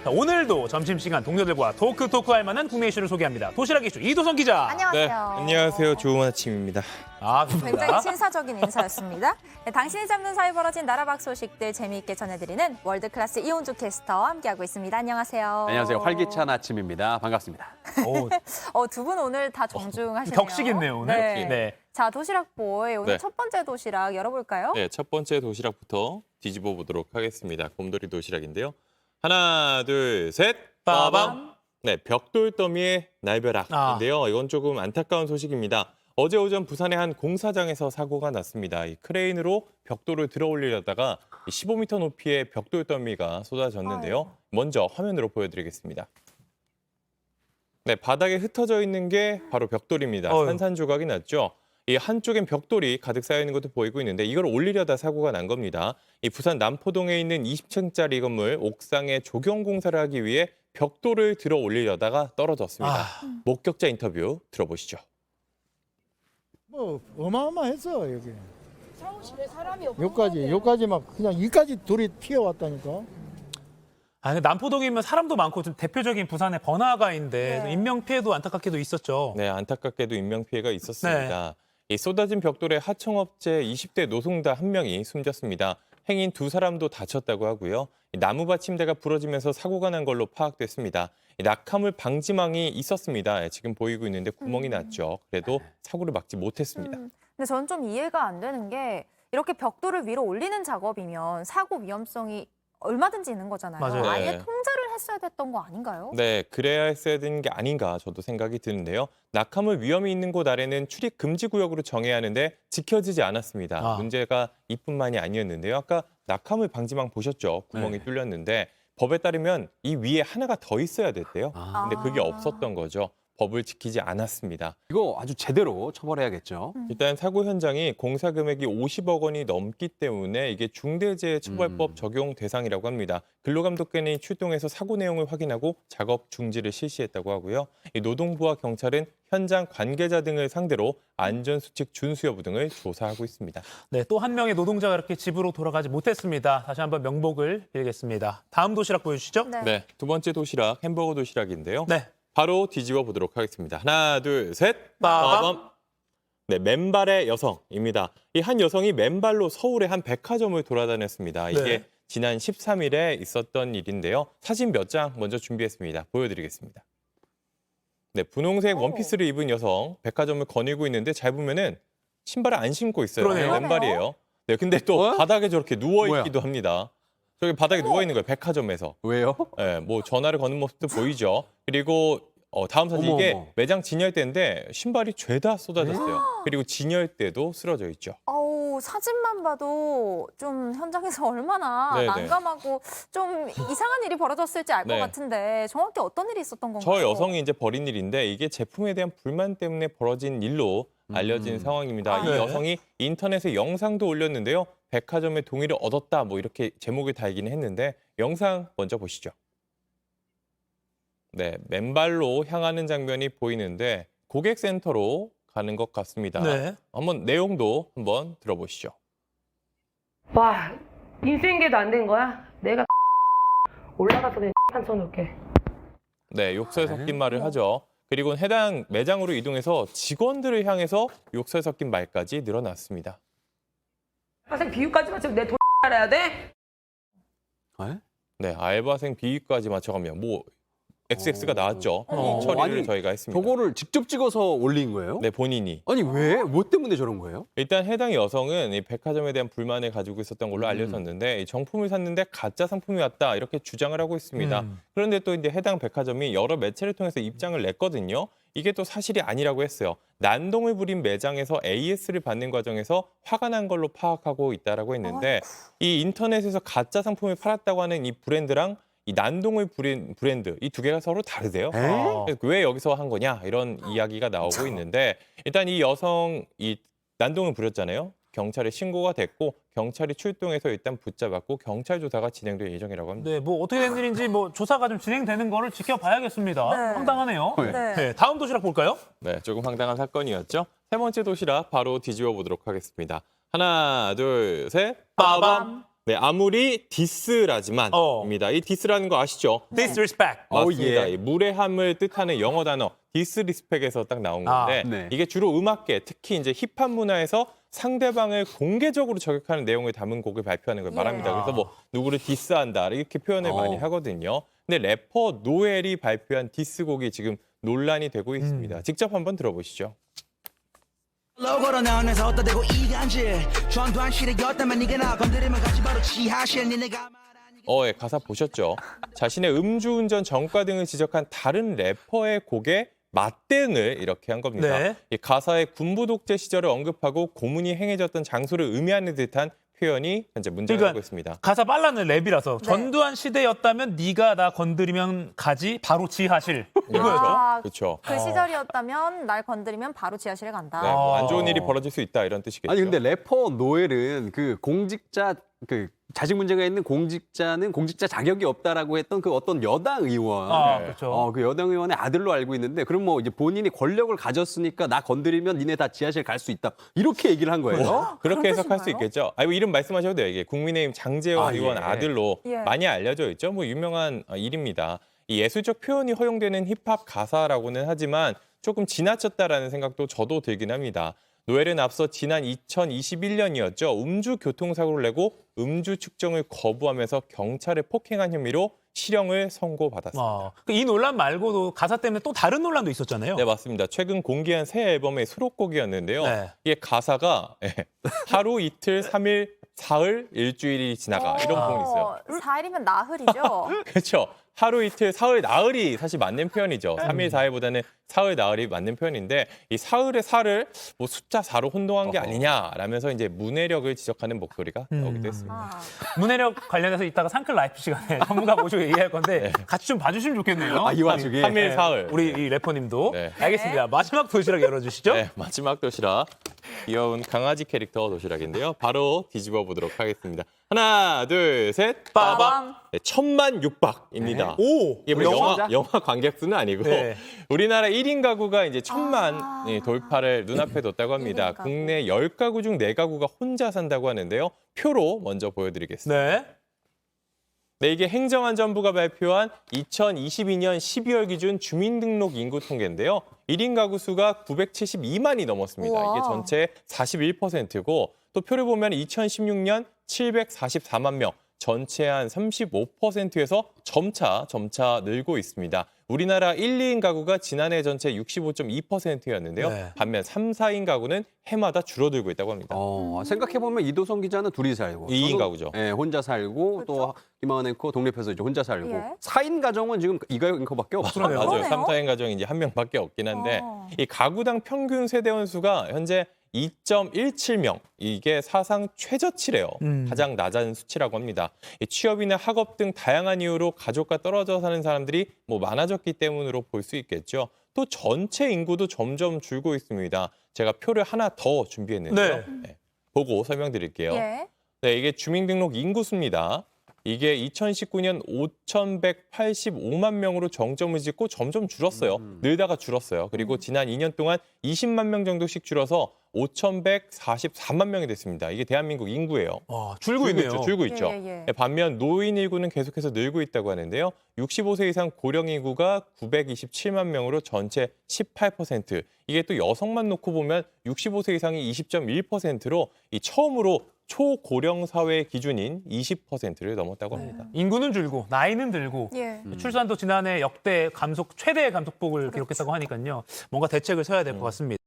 자, 오늘도 점심시간 동료들과 토크할 만한 국내 이슈를 소개합니다. 도시락 이슈 이도선 기자. 안녕하세요. 네, 안녕하세요. 좋은 아침입니다. 굉장히 신사적인 인사였습니다. 네, 당신이 잡는 사이 벌어진 나라 밖 소식들 재미있게 전해드리는 월드클래스 이온주 캐스터와 함께하고 있습니다. 안녕하세요. 안녕하세요. 활기찬 아침입니다. 반갑습니다. 두 분 오늘 다 정중하시네요. 격식 있네요, 오늘. 네. 네. 자, 도시락보이 오늘 네. 첫 번째 도시락 열어볼까요? 네, 첫 번째 도시락부터 뒤집어 보도록 하겠습니다. 곰돌이 도시락인데요. 하나, 둘, 셋. 빠밤. 네, 벽돌 더미의 날벼락인데요. 이건 조금 안타까운 소식입니다. 어제 오전 부산의 한 공사장에서 사고가 났습니다. 이 크레인으로 벽돌을 들어 올리려다가 15m 높이의 벽돌 더미가 쏟아졌는데요. 먼저 화면으로 보여드리겠습니다. 네, 바닥에 흩어져 있는 게 바로 벽돌입니다. 산산조각이 났죠. 이 한쪽엔 벽돌이 가득 쌓여 있는 것도 보이고 있는데 이걸 올리려다 사고가 난 겁니다. 이 부산 남포동에 있는 20층짜리 건물 옥상에 조경 공사를 하기 위해 벽돌을 들어 올리려다가 떨어졌습니다. 목격자 인터뷰 들어보시죠. 뭐 어마어마했어 여기. 사무실에 사람이 없고 여기까지 막 그냥 이까지 돌이 튀어왔다니까. 근데 남포동이면 사람도 많고 좀 대표적인 부산의 번화가인데 네. 인명 피해도 안타깝게도 있었죠. 네, 안타깝게도 인명피해가 있었습니다. 이 쏟아진 벽돌에 하청업체 20대 노동자 한 명이 숨졌습니다. 행인 두 사람도 다쳤다고 하고요. 이 나무 받침대가 부러지면서 사고가 난 걸로 파악됐습니다. 이 낙하물 방지망이 있었습니다. 지금 보이고 있는데 구멍이 났죠. 그래도 사고를 막지 못했습니다. 근데 저는 좀 이해가 안 되는 게 이렇게 벽돌을 위로 올리는 작업이면 사고 위험성이 얼마든지 있는 거잖아요. 맞아요. 아예 네. 통제를 했어야 됐던 거 아닌가요? 네, 그래야 했어야 되는 게 아닌가 저도 생각이 드는데요. 낙하물 위험이 있는 곳 아래는 출입 금지 구역으로 정해야 하는데 지켜지지 않았습니다. 문제가 이뿐만이 아니었는데요. 아까 낙하물 방지망 보셨죠? 구멍이 뚫렸는데 법에 따르면 이 위에 하나가 더 있어야 됐대요. 근데 그게 없었던 거죠. 법을 지키지 않았습니다. 이거 아주 제대로 처벌해야겠죠. 일단 사고 현장이 공사 금액이 50억 원이 넘기 때문에 이게 중대재해처벌법 적용 대상이라고 합니다. 근로감독관이 출동해서 사고 내용을 확인하고 작업 중지를 실시했다고 하고요. 이 노동부와 경찰은 현장 관계자 등을 상대로 안전수칙 준수 여부 등을 조사하고 있습니다. 네, 또 한 명의 노동자가 이렇게 집으로 돌아가지 못했습니다. 다시 한번 명복을 빌겠습니다. 다음 도시락 보여주시죠. 네, 두 번째 도시락 햄버거 도시락인데요. 네. 바로 뒤집어 보도록 하겠습니다. 하나, 둘, 셋. 빠밤. 네, 맨발의 여성입니다. 이 한 여성이 맨발로 서울의 한 백화점을 돌아다녔습니다. 이게 네. 지난 13일에 있었던 일인데요. 사진 몇 장 먼저 준비했습니다. 보여드리겠습니다. 네, 분홍색 원피스를 입은 여성, 백화점을 거닐고 있는데 잘 보면은 신발을 안 신고 있어요. 그러네요. 맨발이에요. 네, 근데 또 바닥에 저렇게 누워있기도 합니다. 저기 바닥에 누워있는 거예요, 백화점에서. 왜요? 네, 뭐 전화를 거는 모습도 보이죠. 그리고 다음 사진 이게 매장 진열대인데 신발이 죄다 쏟아졌어요. 그리고 진열대도 쓰러져 있죠. 사진만 봐도 좀 현장에서 얼마나 네네. 난감하고 좀 이상한 일이 벌어졌을지 알 것 네. 같은데 정확히 어떤 일이 있었던 건가요? 저 여성이 이제 벌인 일인데 이게 제품에 대한 불만 때문에 벌어진 일로 알려진 상황입니다. 이 네. 여성이 인터넷에 영상도 올렸는데요. 백화점의 동의를 얻었다 뭐 이렇게 제목을 달기는 했는데 영상 먼저 보시죠. 네, 맨발로 향하는 장면이 보이는데 고객센터로 가는 것 같습니다. 네. 한번 내용도 한번 들어보시죠. 와 인수인계도 안 된 거야? 내가 올라가서 그냥 한 쳐놓을게. 네, 욕설 섞인 말을 하죠. 그리고 해당 매장으로 이동해서 직원들을 향해서 욕설 섞인 말까지 늘어났습니다. 학생 비유까지 맞추면 내 돈 알아야 돼? 네, 알바생 비위까지 맞춰가면 뭐 XX가 나왔죠. 처리를 아니, 저희가 했습니다. 저거를 직접 찍어서 올린 거예요? 네, 본인이. 아니 왜? 뭐 때문에 저런 거예요? 일단 해당 여성은 이 백화점에 대한 불만을 가지고 있었던 걸로 알려졌는데 이 정품을 샀는데 가짜 상품이 왔다 이렇게 주장을 하고 있습니다. 그런데 또 이제 해당 백화점이 여러 매체를 통해서 입장을 냈거든요. 이게 또 사실이 아니라고 했어요. 난동을 부린 매장에서 AS를 받는 과정에서 화가 난 걸로 파악하고 있다라고 했는데 이 인터넷에서 가짜 상품을 팔았다고 하는 이 브랜드랑 이 난동을 부린 브랜드 이 두 개가 서로 다르대요. 그래서 왜 여기서 한 거냐 이런 이야기가 나오고 있는데 일단 이 여성 이 난동을 부렸잖아요. 경찰에 신고가 됐고 경찰이 출동해서 일단 붙잡았고 경찰 조사가 진행될 예정이라고 합니다. 네, 뭐 어떻게 된 일인지 뭐 조사가 좀 진행되는 거를 지켜봐야겠습니다. 네. 황당하네요. 네. 네, 다음 도시락 볼까요? 네, 조금 황당한 사건이었죠. 세 번째 도시락 바로 뒤집어 보도록 하겠습니다. 하나, 둘, 셋. 빠밤. 네, 아무리 디스라지만입니다. 이 디스라는 거 아시죠? disrespect. 맞습니다. 이 무례함을 뜻하는 영어 단어 디스리스펙에서 딱 나온 건데 네. 이게 주로 음악계, 특히 이제 힙합 문화에서 상대방을 공개적으로 저격하는 내용을 담은 곡을 발표하는 걸 말합니다. 그래서 뭐 누구를 디스한다 이렇게 표현을 많이 하거든요. 근데 래퍼 노엘이 발표한 디스곡이 지금 논란이 되고 있습니다. 직접 한번 들어보시죠. 로고로 나오면서 어디다 대고 이간질 전두환실이었다면 네가 나 건드리면 같이 바로 지하실 니네가 예, 가사 보셨죠? 자신의 음주운전 전과 등을 지적한 다른 래퍼의 곡에 맞대응을 이렇게 한 겁니다. 네. 이 가사의 군부 독재 시절을 언급하고 고문이 행해졌던 장소를 의미하는 듯한 표현이 현재 문제가 되고 있습니다. 가사 빨라는 랩이라서 전두환 시대였다면 네가 나 건드리면 가지 바로 지하실 이거였죠. 아, 그렇죠. 그 시절이었다면 날 건드리면 바로 지하실에 간다. 네, 뭐 안 좋은 일이 벌어질 수 있다 이런 뜻이겠죠. 아니 근데 래퍼 노엘은 그 공직자 그 자식 문제가 있는 공직자는 공직자 자격이 없다라고 했던 그 어떤 여당 의원, 그렇죠. 그 여당 의원의 아들로 알고 있는데 그럼 뭐 이제 본인이 권력을 가졌으니까 나 건드리면 니네 다 지하실 갈 수 있다 이렇게 얘기를 한 거예요. 그렇게 해석할 수 뜻인가요? 있겠죠. 뭐 이름 말씀하셔도 돼요. 이게 국민의힘 장제원 의원 예. 아들로 예. 많이 알려져 있죠. 뭐 유명한 일입니다. 이 예술적 표현이 허용되는 힙합 가사라고는 하지만 조금 지나쳤다라는 생각도 저도 들긴 합니다. 노엘은 앞서 지난 2021년이었죠. 음주 교통사고를 내고 음주 측정을 거부하면서 경찰에 폭행한 혐의로 실형을 선고받았습니다. 이 논란 말고도 가사 때문에 또 다른 논란도 있었잖아요. 네, 맞습니다. 최근 공개한 새 앨범의 수록곡이었는데요. 네. 이게 가사가 하루, 이틀, 3일, 사흘, 일주일이 지나가 이런 부분이 있어요. 4일이면 나흘이죠. 그렇죠. 하루, 이틀, 사흘, 나흘이 사실 맞는 표현이죠. 3일, 4일보다는 사흘, 나흘이 맞는 표현인데 이 사흘의 사를 뭐 숫자 4로 혼동한 게 아니냐라면서 이제 문해력을 지적하는 목소리가 나오기도 했습니다. 아, 문해력 관련해서 이따가 상클 라이프 시간에 전문가 모시고 얘기할 건데 같이 좀 봐주시면 좋겠네요. 이 와중에 3일, 사흘. 우리 이 래퍼님도. 네. 알겠습니다. 마지막 도시락 열어주시죠. 네, 마지막 도시락. 귀여운 강아지 캐릭터 도시락인데요. 바로 뒤집어 보도록 하겠습니다. 하나, 둘, 셋. 빠밤. 네, 1006박입니다. 오! 이게 뭐 영화 관객 수는 아니고 네. 우리나라 1인 가구가 이제 1000만 돌파를 눈앞에 뒀다고 합니다. 1인 가구. 국내 10가구 중 4가구가 혼자 산다고 하는데요. 표로 먼저 보여드리겠습니다. 네. 네, 이게 행정안전부가 발표한 2022년 12월 기준 주민등록 인구 통계인데요. 1인 가구 수가 972만이 넘었습니다. 우와. 이게 전체의 41%고 또 표를 보면 2016년 744만 명, 전체의 한 35%에서 점차 늘고 있습니다. 우리나라 1, 2인 가구가 지난해 전체 65.2%였는데요. 네. 반면 3, 4인 가구는 해마다 줄어들고 있다고 합니다. 생각해보면 이도성 기자는 둘이 살고 2인 저도, 가구죠. 예, 혼자 살고 또 김하은 앵커 동네에서 이제 혼자 살고 예. 4인 가정은 지금 이가영 앵커밖에 없어요. 그러네요. 맞아요. 그러네요. 3, 4인 가정이 이제 한 명밖에 없긴 한데 이 가구당 평균 세대원 수가 현재 2.17명. 이게 사상 최저치래요. 가장 낮은 수치라고 합니다. 이 취업이나 학업 등 다양한 이유로 가족과 떨어져 사는 사람들이 뭐 많아졌기 때문으로 볼 수 있겠죠. 또 전체 인구도 점점 줄고 있습니다. 제가 표를 하나 더 준비했는데요. 네, 보고 설명드릴게요. 예. 네, 이게 주민등록 인구수입니다. 이게 2019년 5,185만 명으로 정점을 찍고 점점 줄었어요. 늘다가 줄었어요. 그리고 지난 2년 동안 20만 명 정도씩 줄어서 5,144만 명이 됐습니다. 이게 대한민국 인구예요. 줄고 있네요. 줄고 있죠. 예. 반면 노인 인구는 계속해서 늘고 있다고 하는데요. 65세 이상 고령 인구가 927만 명으로 전체 18%. 이게 또 여성만 놓고 보면 65세 이상이 20.1%로 이 처음으로 초고령 사회 기준인 20%를 넘었다고 합니다. 인구는 줄고 나이는 들고 예. 출산도 지난해 역대 최대 감소폭을 기록했다고 하니까요. 뭔가 대책을 세워야 될 것 같습니다.